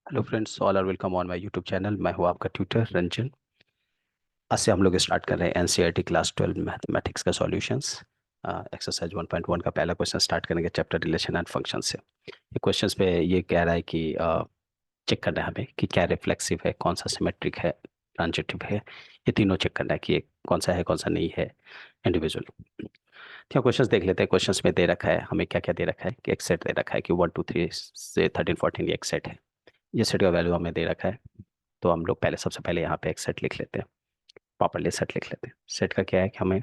Hello friends, all are welcome on my YouTube channel. मैं हूं आपका ट्यूटर रंजन। आज से हम लोग स्टार्ट कर रहे हैं एनसीईआरटी क्लास 12 मैथमेटिक्स का सॉल्यूशंस। एक्सरसाइज 1.1 का पहला क्वेश्चन स्टार्ट करेंगे चैप्टर रिलेशन एंड फंक्शन से। ये क्वेश्चंस पे ये कह रहा है कि चेक करना है हमें कि क्या रिफ्लेक्सिव है, कौन सा सिमेट्रिक है, ट्रांजिटिव है। ये तीनों चेक करना है कि ये कौन सा है कौन सा नहीं है इंडिविजुअल। क्या क्वेश्चंस देख लेते हैं। क्वेश्चंस में दे रखा है हमें क्या क्या दे रखा है कि एक सेट दे रखा है कि 1 2 3 से 13 14 ये एक सेट है। ये सेट का वैल्यू हमें दे रखा है। तो हम लोग पहले सबसे पहले यहाँ पे एक सेट लिख लेते हैं। प्रॉपरली सेट लिख लेते हैं। सेट का क्या है कि हमें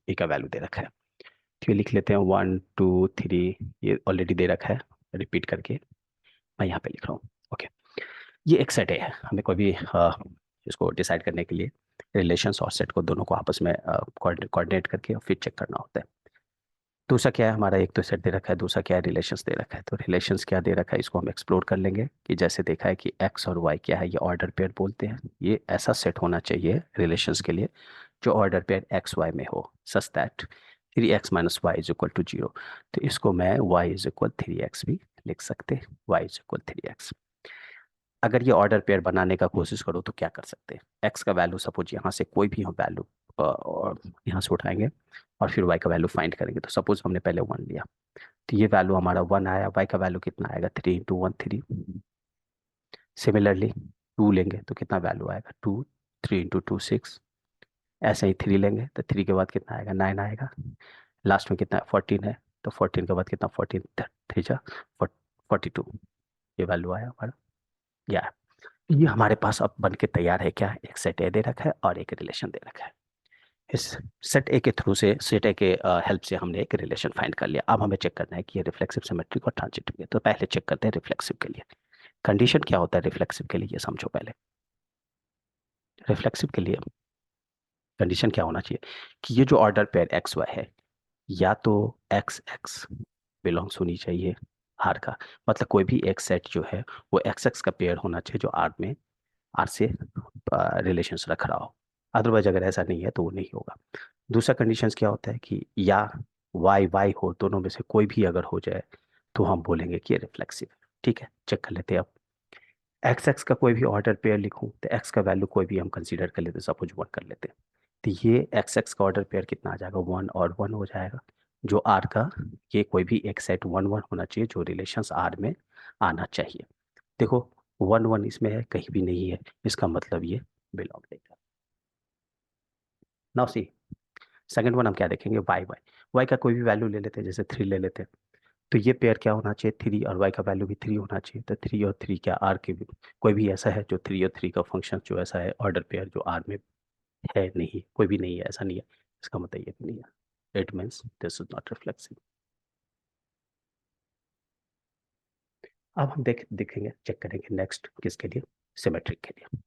ए का वैल्यू दे रखा है। तो ये लिख लेते हैं 1 2 3। ये ऑलरेडी दे रखा है, रिपीट करके मैं यहाँ पे लिख रहा हूँ। ओके, ये एक सेट है। हमें कोई भी इसको डिसाइड करने के लिए रिलेशंस और सेट को दोनों को आपस में कोऑर्डिनेट करके और फिर चेक करना होता है। दूसरा क्या है हमारा, एक तो सेट दे रखा है, दूसरा क्या है रिलेशंस दे रखा है। तो रिलेशंस क्या दे रखा है इसको हम एक्सप्लोर कर लेंगे कि जैसे देखा है कि एक्स और वाई क्या है, ये ऑर्डर पेयर बोलते हैं। ये ऐसा सेट होना चाहिए रिलेशंस के लिए जो ऑर्डर पेयर एक्स वाई में हो, सच दैट 3x - y = 0। तो इसको मैं y = 3x भी लिख सकते, y = 3x। अगर ये ऑर्डर पेयर बनाने का कोशिश करो तो क्या कर सकते हैं। एक्स का वैल्यू सपोज यहाँ से कोई भी हम वैल्यू और यहाँ से उठाएंगे और फिर वाई का वैल्यू फाइंड करेंगे। तो सपोज हमने पहले 1 लिया, तो ये वैल्यू हमारा 1 आया। वाई का वैल्यू कितना आएगा, 3 × 1 3। सिमिलरली 2 लेंगे तो कितना वैल्यू आएगा, 2। 3 × 2 6। ऐसे ही 3 लेंगे तो 3 के बाद कितना आएगा, 9 आएगा। लास्ट में कितना 14 है, तो 14 के बाद कितना, 14 3 जा 42। ये वैल्यू आया हमारा। या ये हमारे पास अब बन के तैयार है। क्या, एक सेट ए दे रखा है और एक रिलेशन दे रखा है। इस सेट ए के थ्रू से, सेट ए के हेल्प से हमने एक रिलेशन फाइंड कर लिया। अब हमें चेक करना है कि ये रिफ्लेक्सिव, सिमेट्रिक और ट्रांजिटिव है। तो पहले चेक करते हैं रिफ्लेक्सिव के लिए। कंडीशन क्या होता है रिफ्लेक्सिव के लिए, ये समझो पहले। रिफ्लेक्सिव के लिए कंडीशन क्या होना चाहिए कि ये जो ऑर्डर पेयर एक्स वाई है, या तो एक्स एक्स बिलोंग्स होनी चाहिए आर का। मतलब कोई भी एक सेट जो है वो एक्स एक्स का पेयर होना चाहिए जो आर में, आर से रिलेशंस रख रहा हो। अदरवाइज अगर ऐसा नहीं है तो वो नहीं होगा। दूसरा कंडीशंस क्या होता है कि या वाई वाई हो, दोनों में से कोई भी अगर हो जाए तो हम बोलेंगे कि ये रिफ्लेक्सिव है। ठीक है, चेक कर लेते हैं। अब एक्स एक्स का कोई भी ऑर्डर पेयर लिखूं तो एक्स का वैल्यू कोई भी हम कंसीडर कर लेते, सपोज 1 कर लेते हैं। तो ये एक्स एक्स का ऑर्डर पेयर कितना आ जाएगा, 1 और 1 हो जाएगा। जो आर का, ये कोई भी एक सेट 1 1 होना चाहिए जो रिलेशंस आर में आना चाहिए। देखो 1 1 इसमें है, कहीं भी नहीं है, इसका मतलब ये बिलोंग नहीं कर। नाउ सी, सेकंड वन हम क्या देखेंगे, वाई वाई। वाई का कोई भी वैल्यू ले लेते हैं, जैसे 3 ले लेते हैं। तो ये पेयर क्या होना चाहिए, 3, और वाई का वैल्यू भी 3 होना चाहिए। तो 3 और 3 क्या आर के भी कोई भी ऐसा है जो 3 और 3 का फंक्शन जो ऐसा है ऑर्डर पेयर जो आर में है, नहीं कोई भी नहीं है, ऐसा नहीं है। इसका मतलब ये भी नहीं है। It means this is not reflexive. अब हम देखेंगे, चेक करेंगे नेक्स्ट किसके लिए, सिमेट्रिक के लिए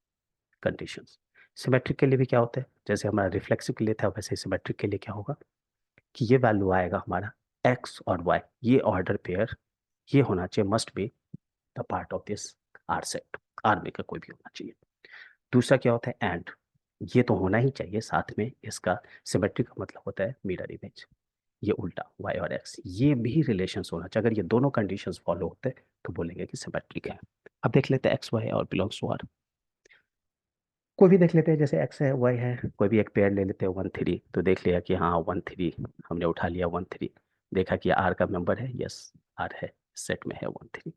कंडीशंस। सिमेट्रिक के लिए भी क्या होता है, जैसे हमारा रिफ्लेक्सिव के लिए था वैसे सिमेट्रिक के लिए क्या होगा कि ये वैल्यू आएगा हमारा एक्स और वाई, ये ऑर्डर पेयर ये होना चाहिए, must be the part of this R set. R में का कोई भी होना चाहिए। दूसरा क्या होता है, एंड ये तो होना ही चाहिए साथ में इसका। सिमेट्रिक का मतलब होता है मिरर इमेज, ये उल्टा वाई और एक्स ये भी रिलेशंस होना चाहिए। अगर ये दोनों कंडीशंस फॉलो होते हैं तो बोलेंगे कि सिमेट्रिक है। अब देख लेते हैं एक्स वाई और बिलोंग्स टू आर। कोई भी देख लेते हैं, जैसे एक्स है वाई है, कोई भी एक पेयर ले लेते हैं 1 3। तो देख लिया कि हाँ 1 3 हमने उठा लिया, 1 3 देखा कि आर का मेंबर है, यस आर है, सेट में है 1 3।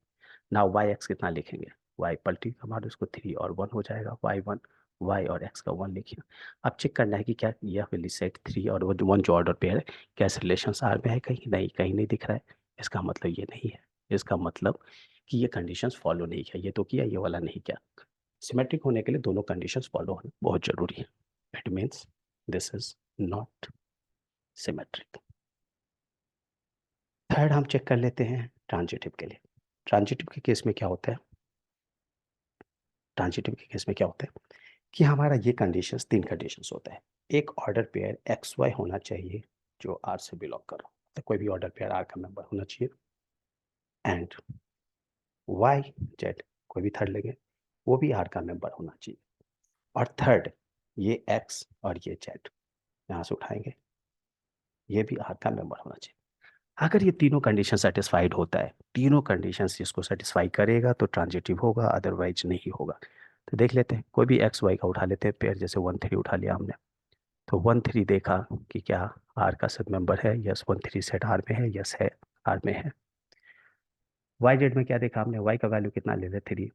ना वाई एक्स कितना लिखेंगे, वाई पलटी हमारे उसको 3 और 1 हो जाएगा, वाई 1, वाई और एक्स का 1 लिखिए। अब चेक करना है कि क्या यह वाली सेट 3 और 1 जो ऑर्डर पेयर है, क्या रिलेशन आर में है, कहीं नहीं, कहीं नहीं दिख रहा है। इसका मतलब ये नहीं है। इसका मतलब कि ये कंडीशंस फॉलो नहीं किया, ये तो किया, ये वाला नहीं किया। सिमेट्रिक होने के लिए दोनों कंडीशंस फॉलो होना बहुत जरूरी है। It means this is not symmetric. Third हम चेक कर लेते हैं ट्रांजिटिव के लिए। ट्रांजिटिव के केस में क्या होता है, ट्रांजिटिव के केस में क्या होता है कि हमारा ये कंडीशंस, 3 कंडीशंस होता है। एक ऑर्डर पेयर एक्स वाई होना चाहिए जो आर से बिलोंग कर रहा हो, तो कोई भी ऑर्डर पेयर आर का मेंबर होना चाहिए। एंड वाई जेड कोई भी थर्ड लेंगे, वो भी आर का मेंबर होना चाहिए। और थर्ड ये एक्स और ये जेड यहाँ से उठाएंगे, ये भी आर का मेंबर होना चाहिए। अगर ये तीनों कंडीशन सेटिस्फाइड होता है, तीनों कंडीशंस इसको सेटिस्फाई करेगा तो ट्रांजिटिव होगा, अदरवाइज नहीं होगा। तो देख लेते हैं, कोई भी एक्स वाई का उठा लेते हैं पेयर, जैसे 1 3 उठा लिया हमने। तो 1 3 देखा कि क्या आर का सब मेंबर है, यस 1 3 सेट आर में है, यस है, आर में है। वाई जेड में क्या देखा हमने, वाई का वैल्यू कितना ले लेते 3,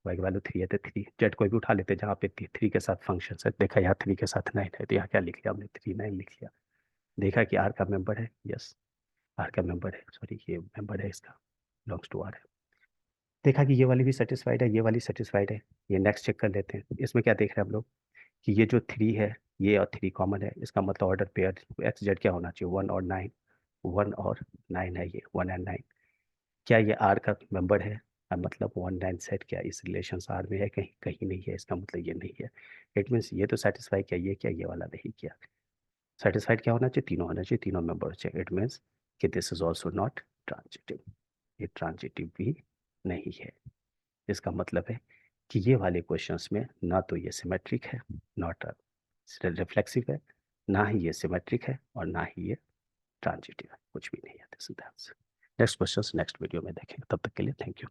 वाई का वैल्यू 3 है तो 3, जेड कोई भी उठा लेते जहाँ पे 3 के साथ फंक्शन है, देखा यहाँ 3 के साथ 9 है, तो यहाँ क्या लिख लिया हमने, 3 9 लिख लिया। देखा कि आर का मेंबर है, यस आर का मेंबर है, सॉरी ये मेंबर है इसका, बिलोंग्स टू आर है। देखा कि ये वाली भी सेटिस्फाइड है, ये वाली सेटिस्फाइड है, ये नेक्स्ट चेक कर लेते हैं। इसमें क्या देख रहे हैं हम लोग कि ये जो 3 है, ये और 3 कॉमन है, इसका मतलब ऑर्डर पेयर एक्स जेड क्या होना चाहिए, 1 और 9, 1 और 9 है, ये 1 and 9। क्या ये आर का मेंबर है, मतलब 1 9 सेट क्या इस रिलेशन आर में है, कहीं कहीं नहीं है, इसका मतलब ये नहीं है। इट मीन्स ये तो सेटिस्फाई किया, ये क्या ये वाला नहीं किया। सेटिस्फाइड क्या होना चाहिए, तीनों होना चाहिए, तीनों मेंबर चाहिए। इट मीन्स कि this is also not transitive, ये ट्रांजिटिव भी नहीं है। इसका मतलब है कि ये वाले क्वेश्चंस में ना तो ये सिमेट्रिक है, नॉट रिफ्लेक्सिव है, ना ही ये सिमेट्रिक है, और ना ही ये ट्रांजिटिव है, कुछ भी नहीं है। This is the answer. Next questions next video में देखेंगे, तब तक के लिए थैंक यू।